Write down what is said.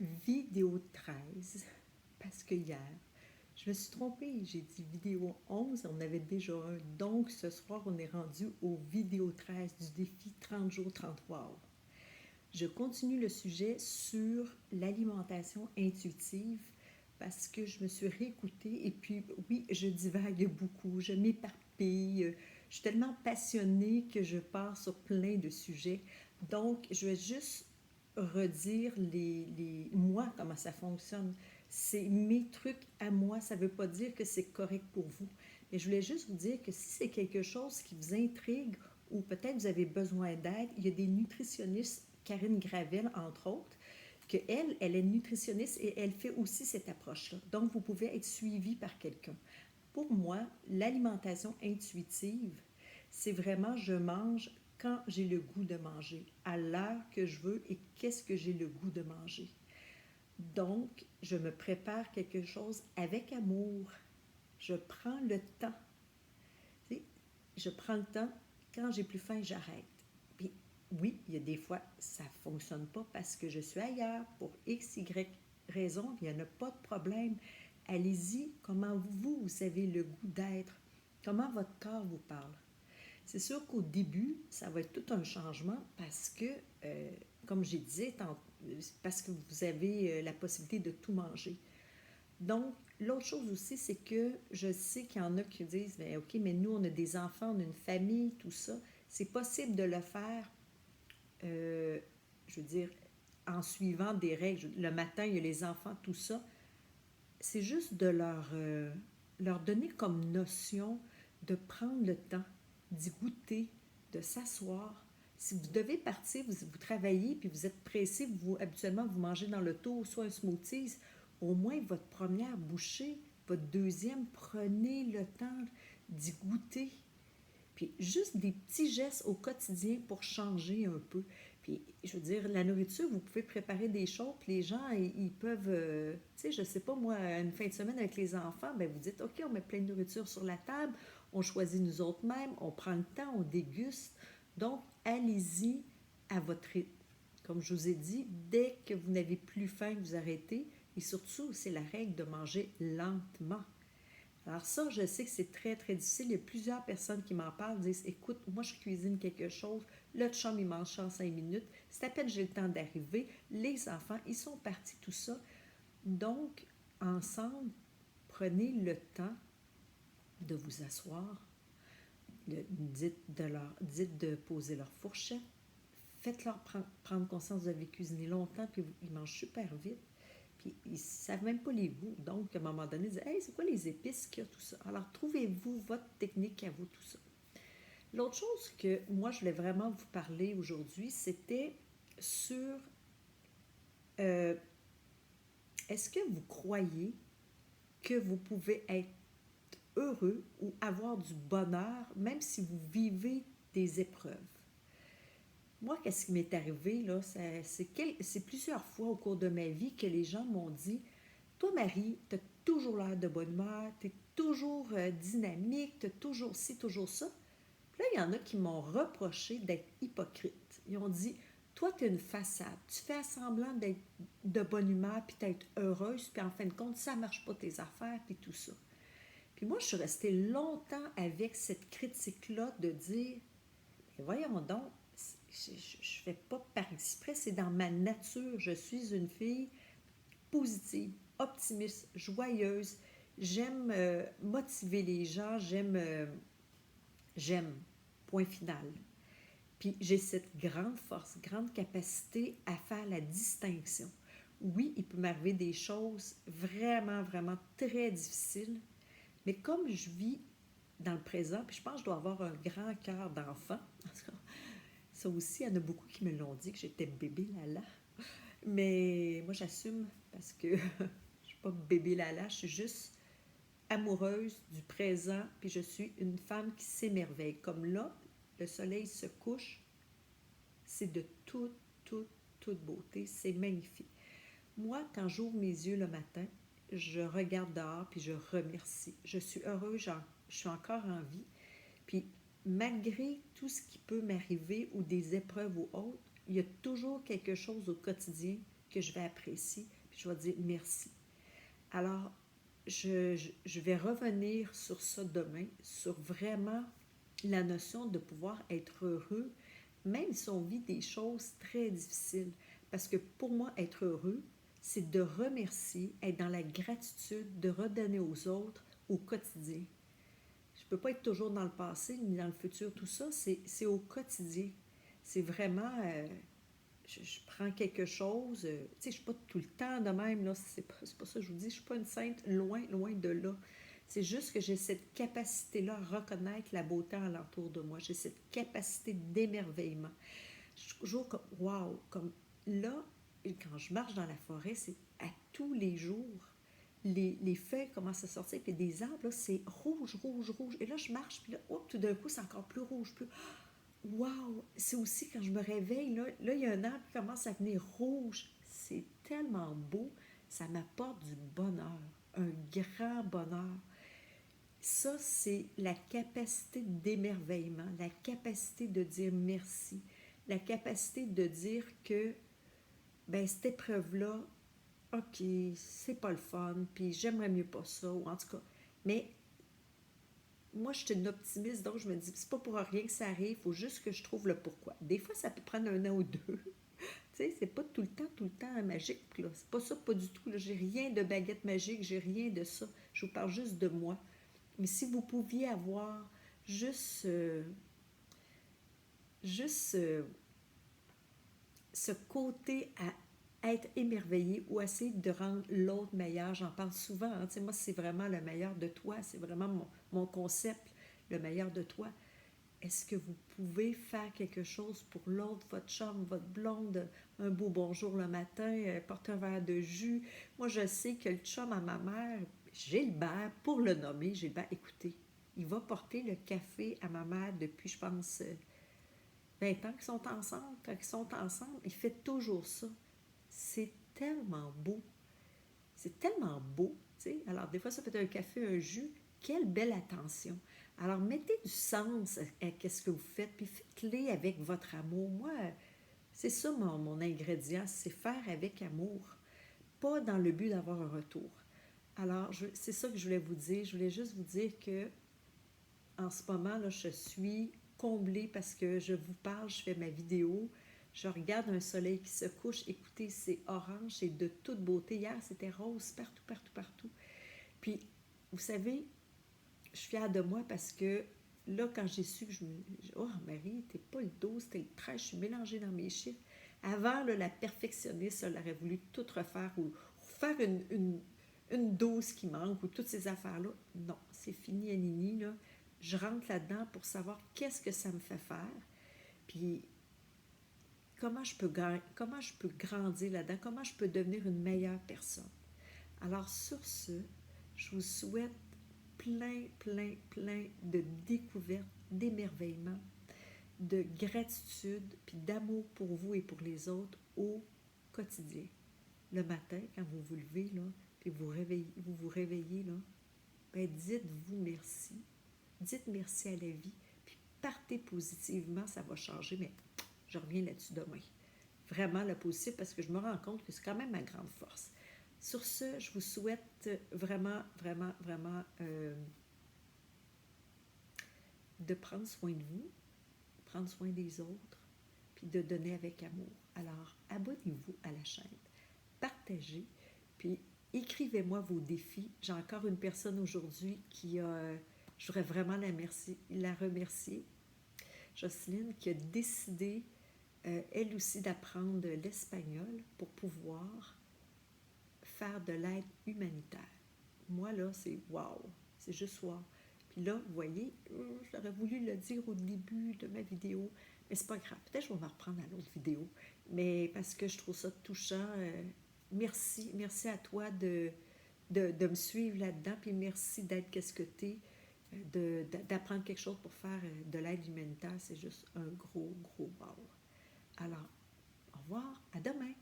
vidéo 13, parce que hier, je me suis trompée, j'ai dit vidéo 11, on avait déjà un. Donc, ce soir, on est rendu au vidéo 13 du défi 30 jours, 33 heures. Je continue le sujet sur l'alimentation intuitive parce que je me suis réécoutée et puis, oui, je divague beaucoup, je m'éparpille, je suis tellement passionnée que je pars sur plein de sujets. Donc, je vais juste redire moi, comment ça fonctionne. C'est mes trucs à moi, ça ne veut pas dire que c'est correct pour vous. Mais je voulais juste vous dire que si c'est quelque chose qui vous intrigue ou peut-être vous avez besoin d'aide, il y a des nutritionnistes, Karine Gravel entre autres, que elle est nutritionniste et elle fait aussi cette approche-là. Donc, vous pouvez être suivi par quelqu'un. Pour moi, l'alimentation intuitive, c'est vraiment je mange quand j'ai le goût de manger, à l'heure que je veux et qu'est-ce que j'ai le goût de manger. Donc, je me prépare quelque chose avec amour. Je prends le temps. Tu sais, je prends le temps. Quand j'ai plus faim, j'arrête. Puis, oui, il y a des fois, ça ne fonctionne pas parce que je suis ailleurs pour X, Y raison. Il n'y en a pas de problème. Allez-y, comment vous avez le goût d'être. Comment votre corps vous parle. C'est sûr qu'au début, ça va être tout un changement parce que, comme j'ai dit, parce que vous avez la possibilité de tout manger. Donc, l'autre chose aussi, c'est que je sais qu'il y en a qui disent, ben, OK, mais nous, on a des enfants, on a une famille, tout ça. C'est possible de le faire, euh, je veux dire, en suivant des règles. Le matin, il y a les enfants, tout ça. C'est juste de leur donner comme notion de prendre le temps d'y goûter, de s'asseoir. Si vous devez partir, vous travaillez, puis vous êtes pressé, habituellement, vous mangez dans l'auto, soit un smoothies, au moins votre première bouchée, votre deuxième, prenez le temps d'y goûter. Puis juste des petits gestes au quotidien pour changer un peu. Puis, je veux dire, la nourriture, vous pouvez préparer des choses, puis les gens, ils peuvent, tu sais, je sais pas, moi, une fin de semaine avec les enfants, ben vous dites, OK, on met plein de nourriture sur la table, on choisit nous autres mêmes, on prend le temps, on déguste. Donc, allez-y à votre rythme. Comme je vous ai dit, dès que vous n'avez plus faim, vous arrêtez. Et surtout, c'est la règle de manger lentement. Alors ça, je sais que c'est très, très difficile. Il y a plusieurs personnes qui m'en parlent, disent, écoute, moi je cuisine quelque chose, le chum, il mange ça en 5 minutes, c'est à peine j'ai le temps d'arriver, les enfants, ils sont partis, tout ça. Donc, ensemble, prenez le temps de vous asseoir, dites de poser leur fourchette, faites-leur prendre conscience que vous avez cuisiné longtemps, puis ils mangent super vite. Puis ils ne savent même pas les goûts. Donc, à un moment donné, ils disent, hey, c'est quoi les épices qu'il y a, tout ça? Alors, trouvez-vous votre technique à vous, tout ça. L'autre chose que moi, je voulais vraiment vous parler aujourd'hui, c'était sur euh, est-ce que vous croyez que vous pouvez être heureux ou avoir du bonheur, même si vous vivez des épreuves? Moi, qu'est-ce qui m'est arrivé, là, c'est plusieurs fois au cours de ma vie que les gens m'ont dit, toi, Marie, tu as toujours l'air de bonne humeur, tu es toujours dynamique, tu as toujours ci, toujours ça. Puis là, il y en a qui m'ont reproché d'être hypocrite. Ils ont dit, toi, tu es une façade. Tu fais semblant d'être de bonne humeur, puis d'être heureuse, puis en fin de compte, ça ne marche pas tes affaires, puis tout ça. Puis moi, je suis restée longtemps avec cette critique-là de dire, mais voyons donc, je ne fais pas par exprès, c'est dans ma nature. Je suis une fille positive, optimiste, joyeuse. J'aime motiver les gens, j'aime, point final. Puis j'ai cette grande force, grande capacité à faire la distinction. Oui, il peut m'arriver des choses vraiment, vraiment très difficiles, mais comme je vis dans le présent, puis je pense que je dois avoir un grand cœur d'enfant, ça aussi, il y en a beaucoup qui me l'ont dit, que j'étais bébé Lala. Mais moi, j'assume parce que je suis pas bébé Lala, je suis juste amoureuse du présent, puis je suis une femme qui s'émerveille. Comme là, le soleil se couche, c'est de toute beauté, c'est magnifique. Moi, quand j'ouvre mes yeux le matin, je regarde dehors, puis je remercie. Je suis heureuse, je suis encore en vie. Puis malgré tout ce qui peut m'arriver ou des épreuves ou autres, il y a toujours quelque chose au quotidien que je vais apprécier, puis je vais dire merci. Alors, je vais revenir sur ça demain, sur vraiment la notion de pouvoir être heureux, même si on vit des choses très difficiles. Parce que pour moi, être heureux, c'est de remercier, être dans la gratitude, de redonner aux autres au quotidien. Je ne peux pas être toujours dans le passé ni dans le futur. Tout ça, c'est au quotidien. C'est vraiment, je prends quelque chose, tu sais, je ne suis pas tout le temps de même, là, c'est pas ça que je vous dis, je ne suis pas une sainte, loin, loin de là. C'est juste que j'ai cette capacité-là à reconnaître la beauté alentour de moi. J'ai cette capacité d'émerveillement. Je suis toujours comme, wow, comme là, quand je marche dans la forêt, c'est à tous les jours. Les feuilles commencent à sortir, puis des arbres, là, c'est rouge, rouge, rouge. Et là, je marche, puis là, hop, tout d'un coup, c'est encore plus rouge, plus... Wow! C'est aussi quand je me réveille, là, il y a un arbre qui commence à venir rouge. C'est tellement beau. Ça m'apporte du bonheur, un grand bonheur. Ça, c'est la capacité d'émerveillement, la capacité de dire merci, la capacité de dire que, ben, cette épreuve-là, OK, c'est pas le fun, puis j'aimerais mieux pas ça, ou en tout cas. Mais moi, je suis une optimiste, donc je me dis, c'est pas pour rien que ça arrive, il faut juste que je trouve le pourquoi. Des fois, ça peut prendre un an ou deux. Tu sais, c'est pas tout le temps magique, là. C'est pas ça, pas du tout, là. J'ai rien de baguette magique, j'ai rien de ça. Je vous parle juste de moi. Mais si vous pouviez avoir juste, juste ce côté à être émerveillé ou essayer de rendre l'autre meilleur, j'en parle souvent, hein. Tu sais, moi, c'est vraiment le meilleur de toi, c'est vraiment mon concept, le meilleur de toi. Est-ce que vous pouvez faire quelque chose pour l'autre, votre chum, votre blonde, un beau bonjour le matin, porter un verre de jus? Moi, je sais que le chum à ma mère, Gilbert, pour le nommer, Gilbert, écoutez, il va porter le café à ma mère depuis, je pense, 20 ans qu'ils sont ensemble. Quand ils sont ensemble, il fait toujours ça. C'est tellement beau. C'est tellement beau, tu sais. Alors, des fois, ça peut être un café, un jus. Quelle belle attention. Alors, mettez du sens à ce que vous faites, puis faites-les avec votre amour. Moi, c'est ça mon ingrédient, c'est faire avec amour, pas dans le but d'avoir un retour. Alors, c'est ça que je voulais vous dire. Je voulais juste vous dire que en ce moment, là, je suis comblée parce que je vous parle, je fais ma vidéo, je regarde un soleil qui se couche. Écoutez, c'est orange, c'est de toute beauté. Hier, c'était rose partout, partout, partout. Puis, vous savez, je suis fière de moi parce que là, quand j'ai su que oh, Marie, t'es pas le 12, t'es le 13, je suis mélangée dans mes chiffres. Avant, là, la perfectionniste, elle aurait voulu tout refaire ou faire une dose qui manque ou toutes ces affaires-là. Non, c'est fini, Anini, là. Je rentre là-dedans pour savoir qu'est-ce que ça me fait faire, puis comment je peux grandir là-dedans, comment je peux devenir une meilleure personne. Alors sur ce, je vous souhaite plein, plein, plein de découvertes, d'émerveillement, de gratitude, puis d'amour pour vous et pour les autres au quotidien. Le matin, quand vous vous levez, là, puis vous réveillez, là, ben dites-vous merci. Dites merci à la vie, puis partez positivement, ça va changer, mais je reviens là-dessus demain. Vraiment le positif, parce que je me rends compte que c'est quand même ma grande force. Sur ce, je vous souhaite vraiment, vraiment, vraiment de prendre soin de vous, prendre soin des autres, puis de donner avec amour. Alors, abonnez-vous à la chaîne, partagez, puis écrivez-moi vos défis. J'ai encore une personne aujourd'hui qui a... Je voudrais vraiment la remercier, Jocelyne, qui a décidé, elle aussi, d'apprendre l'espagnol pour pouvoir faire de l'aide humanitaire. Moi, là, c'est wow, c'est juste wow. Puis là, vous voyez, j'aurais voulu le dire au début de ma vidéo, mais c'est pas grave. Peut-être que je vais m'en reprendre à l'autre vidéo, mais parce que je trouve ça touchant. Merci à toi de me suivre là-dedans, puis merci d'être qu'est-ce que t'es, d'apprendre quelque chose pour faire de l'aide humanitaire. C'est juste un gros, gros wow. Alors, au revoir, à demain.